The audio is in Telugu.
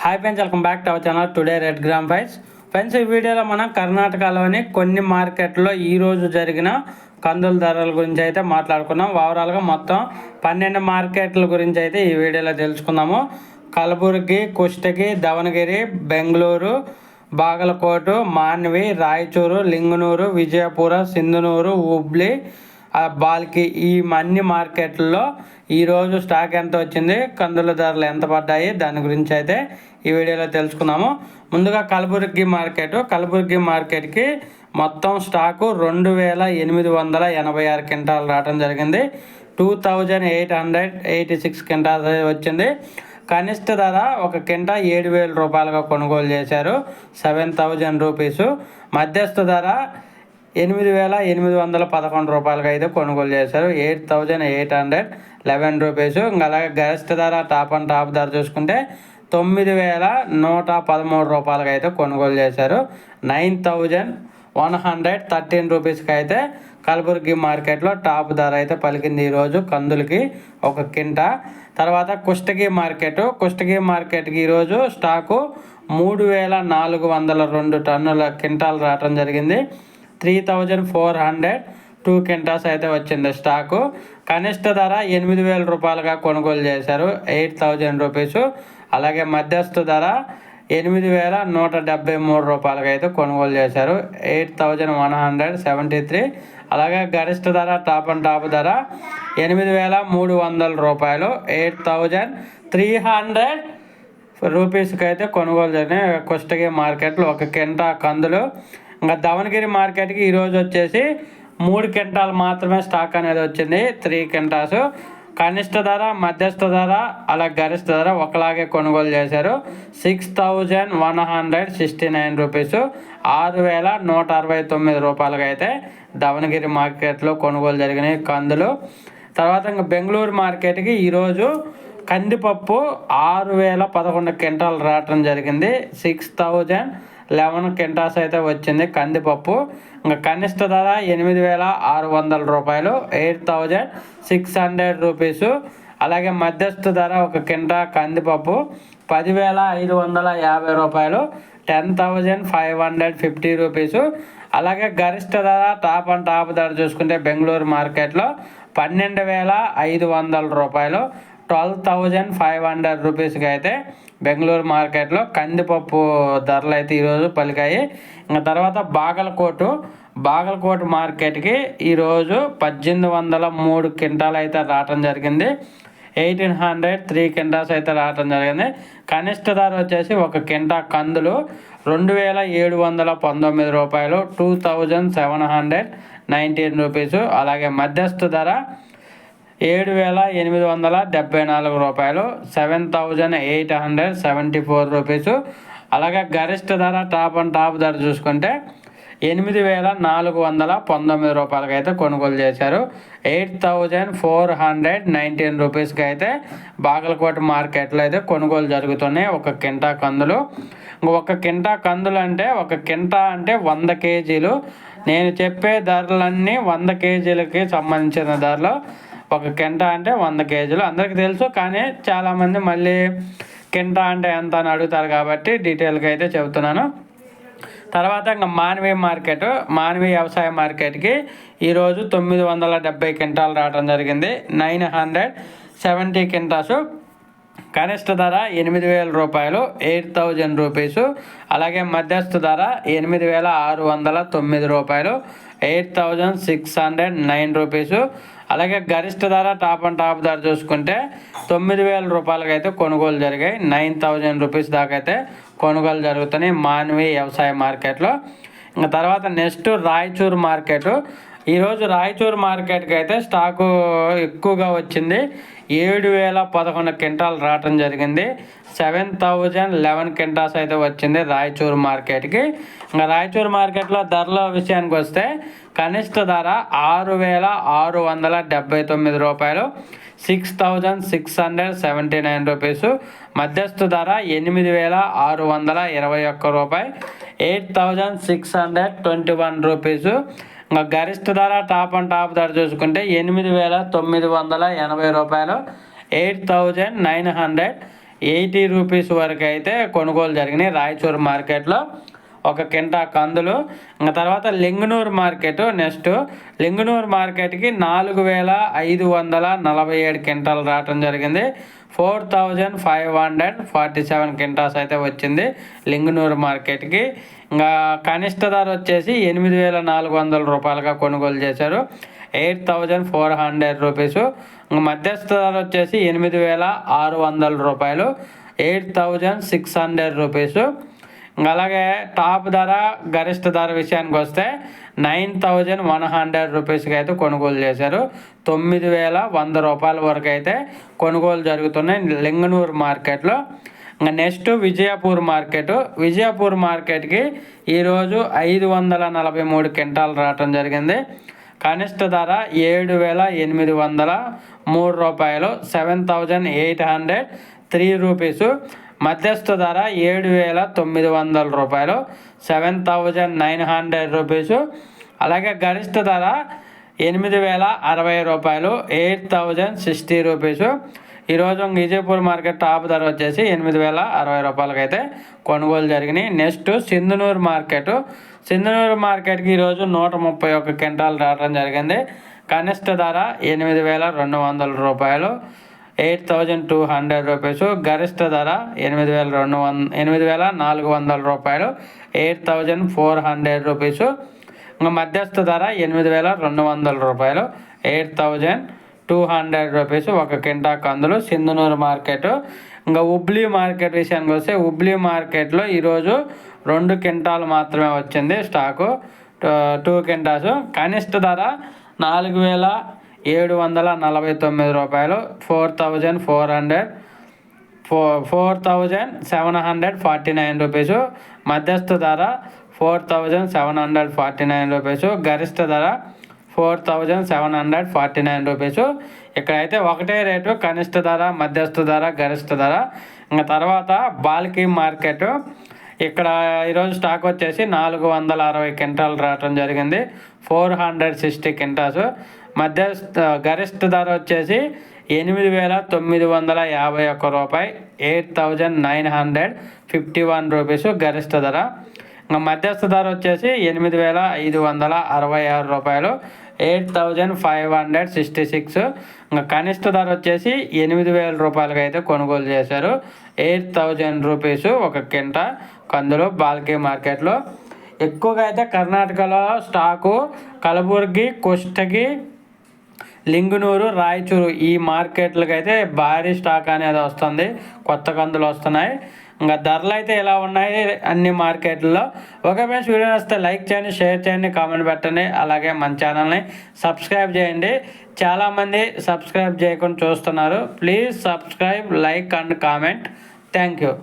Hi friends, welcome back to our channel today red gram fights. Friends, ఈ వీడియోలో మనం కర్ణాటకలోని కొన్ని మార్కెట్లో ఈరోజు జరిగిన కందుల ధరల గురించి అయితే మాట్లాడుకున్నాం. ఓవరాల్గా మొత్తం 12 మార్కెట్ల గురించి అయితే ఈ వీడియోలో తెలుసుకుందాము. కలబుర్గి, కుష్టగి, దవనగిరి, బెంగళూరు, బాగలకోటు, మాన్వి, రాయచూరు, లింగనూరు, విజయపుర, సింధనూరు, హుబ్లీ, బాల్కి ఈ అన్ని మార్కెట్లలో ఈరోజు స్టాక్ ఎంత వచ్చింది, కందుల ధరలు ఎంత పడ్డాయి, దాని గురించి అయితే ఈ వీడియోలో తెలుసుకుందాము. ముందుగా కలబుర్గి మార్కెట్కి మొత్తం స్టాకు 2886 క్వింటాలు రావడం జరిగింది. 2886 క్వింటాల్ వచ్చింది. కనిష్ట ధర ఒక క్వింటా 7000 రూపాయలుగా కొనుగోలు చేశారు, 7000 రూపీసు. మధ్యస్థ ధర 8811 రూపాయలుగా అయితే కొనుగోలు చేశారు, 8811 రూపీసు. ఇంకా అలాగే గరిష్ట ధర టాప్ ధర చూసుకుంటే 9113 రూపాయలుగా అయితే కొనుగోలు చేశారు, 9113 రూపీస్కి అయితే కలబుర్గి మార్కెట్లో టాప్ ధర అయితే పలికింది ఈరోజు కందులకి ఒక కింటా. తర్వాత కుష్టగి మార్కెట్కి ఈరోజు స్టాకు 3402 టన్నుల క్వింటాలు రావడం జరిగింది, 3402 క్వింటాల్స్ అయితే వచ్చింది స్టాకు. కనిష్ట ధర 8000 రూపాయలుగా కొనుగోలు చేశారు, 8000 రూపీసు. అలాగే మధ్యస్థ ధర 8173 రూపాయలుగా అయితే కొనుగోలు చేశారు, 8173. అలాగే గరిష్ట ధర టాప్ ధర 8300 రూపాయలు, 8300 రూపీస్కి అయితే కొనుగోలు జరిగినాయి కుష్టగి మార్కెట్లో ఒక కింటా కందులు. ఇంకా దవనగిరి మార్కెట్కి ఈరోజు వచ్చేసి 3 క్వింటాలు మాత్రమే స్టాక్ అనేది వచ్చింది, 3 క్వింటాల్స్. కనిష్ట ధర, మధ్యస్థ ధర, అలాగే గరిష్ట ధర ఒకలాగే కొనుగోలు చేశారు, 6169 రూపీసు, 6169 రూపాయలుగా అయితే దవనగిరి మార్కెట్లో కొనుగోలు జరిగినాయి కందులు. తర్వాత ఇంకా బెంగళూరు మార్కెట్కి ఈరోజు కందిపప్పు 6011 క్వింటాలు రావటం జరిగింది, 6011 క్వింటాల్స్ అయితే వచ్చింది కందిపప్పు. ఇంకా కనిష్ట ధర 8600 రూపాయలు, 8600 రూపీసు. అలాగే మధ్యస్థ ధర ఒక కింటా కందిపప్పు 10550 రూపాయలు, 10550 రూపీసు. అలాగే గరిష్ట ధర టాప్ ధర చూసుకుంటే బెంగళూరు మార్కెట్లో 12500 రూపాయలు, 12500 రూపీస్కి అయితే బెంగళూరు మార్కెట్లో కందిపప్పు ధరలు అయితే ఈరోజు పలికాయి. ఇంకా తర్వాత బాగలకోట మార్కెట్కి ఈరోజు 1803 క్వింటాలు అయితే రావటం జరిగింది, 1803 క్వింటాల్స్ అయితే రావటం జరిగింది. కనిష్ట ధర వచ్చేసి ఒక కింటా కందులు 2719 రూపాయలు, 2719 రూపీసు. అలాగే మధ్యస్థ ధర 7874 రూపాయలు, 7874 రూపీసు. అలాగే గరిష్ట ధర టాప్ ధర చూసుకుంటే 8419 రూపాయలకి అయితే కొనుగోలు చేశారు, 8419 రూపీస్కి అయితే బాగలకోట మార్కెట్లో అయితే కొనుగోలు జరుగుతున్నాయి ఒక కింటా కందులు. ఒక కింటా కందులు అంటే ఒక కింటా అంటే 100 కేజీలు. నేను చెప్పే ధరలన్నీ 100 కేజీలకి సంబంధించిన ధరలు. ఒక కింటా అంటే 100 కేజీలు అందరికీ తెలుసు, కానీ చాలామంది మళ్ళీ కింటా అంటే ఎంత అని అడుగుతారు కాబట్టి డీటెయిల్గా అయితే చెబుతున్నాను. తర్వాత ఇంకా మాన్వి వ్యవసాయ మార్కెట్కి ఈరోజు 970 క్వింటాలు రావడం జరిగింది, 970 క్వింటాల్స్. కనిష్ట ధర 8000 రూపాయలు, 8000 రూపీసు. అలాగే మధ్యస్థ ధర 8609 రూపాయలు, 8609 రూపీసు. అలాగే గరిష్ట ధర టాప్ ధర చూసుకుంటే 9000 రూపాయలకి అయితే కొనుగోలు జరిగాయి, 9000 రూపీస్ దాకా అయితే కొనుగోలు జరుగుతున్నాయి మాన్వి వ్యవసాయ మార్కెట్లో. ఇంకా తర్వాత నెక్స్ట్ రాయచూరు మార్కెట్. ఈరోజు రాయచూరు మార్కెట్కి అయితే స్టాకు ఎక్కువగా వచ్చింది, 7011 క్వింటాలు రావటం జరిగింది, 7011 క్వింటాల్స్ అయితే వచ్చింది రాయచూరు మార్కెట్కి. ఇంకా రాయచూరు మార్కెట్లో ధరల విషయానికి వస్తే కనిష్ట ధర 6679 రూపాయలు, 6679 రూపీసు. మధ్యస్థ ధర 8621 రూపాయి, 8621 రూపీసు. ఇంకా గరిష్ట ధర టాప్ ధర చూసుకుంటే 8980 రూపాయలు, 8980 80 రూపీస్ వరకు అయితే కొనుగోలు జరిగినాయి రాయచూరు మార్కెట్లో ఒక కింటా కందులు. ఇంకా తర్వాత లింగనూరు మార్కెట్, నెక్స్ట్ లింగనూరు మార్కెట్కి 4547 క్వింటాలు రావటం జరిగింది. 4547 క్వింటాల్స్ అయితే వచ్చింది లింగనూరు మార్కెట్కి. ఇంకా కనిష్ట ధర వచ్చేసి 8400 రూపాయలుగా కొనుగోలు చేశారు, 8400 రూపీస్. మధ్యస్థ ధర వచ్చేసి 8600 రూపాయలు, 8600 రూపీస్. అలాగే టాప్ ధర గరిష్ట ధర విషయానికి వస్తే 9100 రూపీస్కి అయితే కొనుగోలు చేశారు, 9100 రూపాయల వరకు అయితే కొనుగోలు జరుగుతున్నాయి లింగనూరు మార్కెట్లో. ఇంకా నెక్స్ట్ విజయపూర్ మార్కెట్. విజయపూర్ మార్కెట్కి ఈరోజు 543 క్వింటాలు రావటం జరిగింది. కనిష్ట ధర 7803 రూపాయలు, 7803 రూపీసు. మధ్యస్థ ధర 7900 రూపాయలు, 7900 రూపీసు. అలాగే గరిష్ట ధర 8060 రూపాయలు, 8060 రూపీసు. ఈరోజు విజయపూర్ మార్కెట్ టాప్ ధర వచ్చేసి 8060 రూపాయలకి అయితే కొనుగోలు జరిగినాయి. Next Sindhanur market. సింధనూరు మార్కెట్కి ఈరోజు 131 క్వింటాలు రావడం జరిగింది. కనిష్ట ధర 8200 రూపాయలు, 8200 రూపీసు. గరిష్ట ధర 8400 రూపాయలు, 8400 రూపీసు. ఇంకా మధ్యస్థ ధర 8200 రూపాయలు, 8200 రూపీస్ ఒక కింటా కందులు సింధనూరు మార్కెట్. ఇంకా హుబ్లీ మార్కెట్ విషయానికి వస్తే హుబ్లీ మార్కెట్లో ఈరోజు 2 క్వింటాలు మాత్రమే వచ్చింది స్టాకు, 2 క్వింటాల్స్. కనిష్ట ధర 4749 రూపాయలు, 4749 రూపీసు. మధ్యస్థ ధర 4749 రూపీసు, గరిష్ట ధర 4749 రూపీసు. ఇక్కడైతే ఒకటే రేటు, కనిష్ట ధర, మధ్యస్థ ధర, గరిష్ట ధర. ఇంకా తర్వాత బాల్కీ మార్కెట్. ఇక్కడ ఈరోజు స్టాక్ వచ్చేసి 460 క్వింటాలు రావటం జరిగింది, 460 క్వింటాల్స్. మధ్యస్థ గరిష్ట ధర వచ్చేసి 8951 రూపాయి, 8951 రూపీసు గరిష్ట ధర. ఇంకా మధ్యస్థ ధర వచ్చేసి 8566 రూపాయలు, 8566. ఇంకా కనిష్ట ధర వచ్చేసి 8000 రూపాయలకి అయితే కొనుగోలు చేశారు, 8000 రూపీసు ఒక కింటా కందులు బాల్కీ మార్కెట్లో. ఎక్కువగా అయితే కర్ణాటకలో స్టాకు కలబుర్గి, కుష్టగి, లింగనూరు, రాయచూరు ఈ మార్కెట్లకి అయితే భారీ స్టాక్ అనేది వస్తుంది, కొత్త కందులు వస్తున్నాయి. ఇంకా ధరలు అయితే ఇలా ఉన్నాయి అన్ని మార్కెట్లలో. ఓకే ఫ్రెండ్స్, వీడియో వస్తే లైక్ చేయండి, షేర్ చేయండి, కామెంట్ పెట్టండి. అలాగే మన ఛానల్ని సబ్స్క్రైబ్ చేయండి. చాలామంది సబ్స్క్రైబ్ చేయకుండా చూస్తున్నారు. Please subscribe, like and comment. Thank you.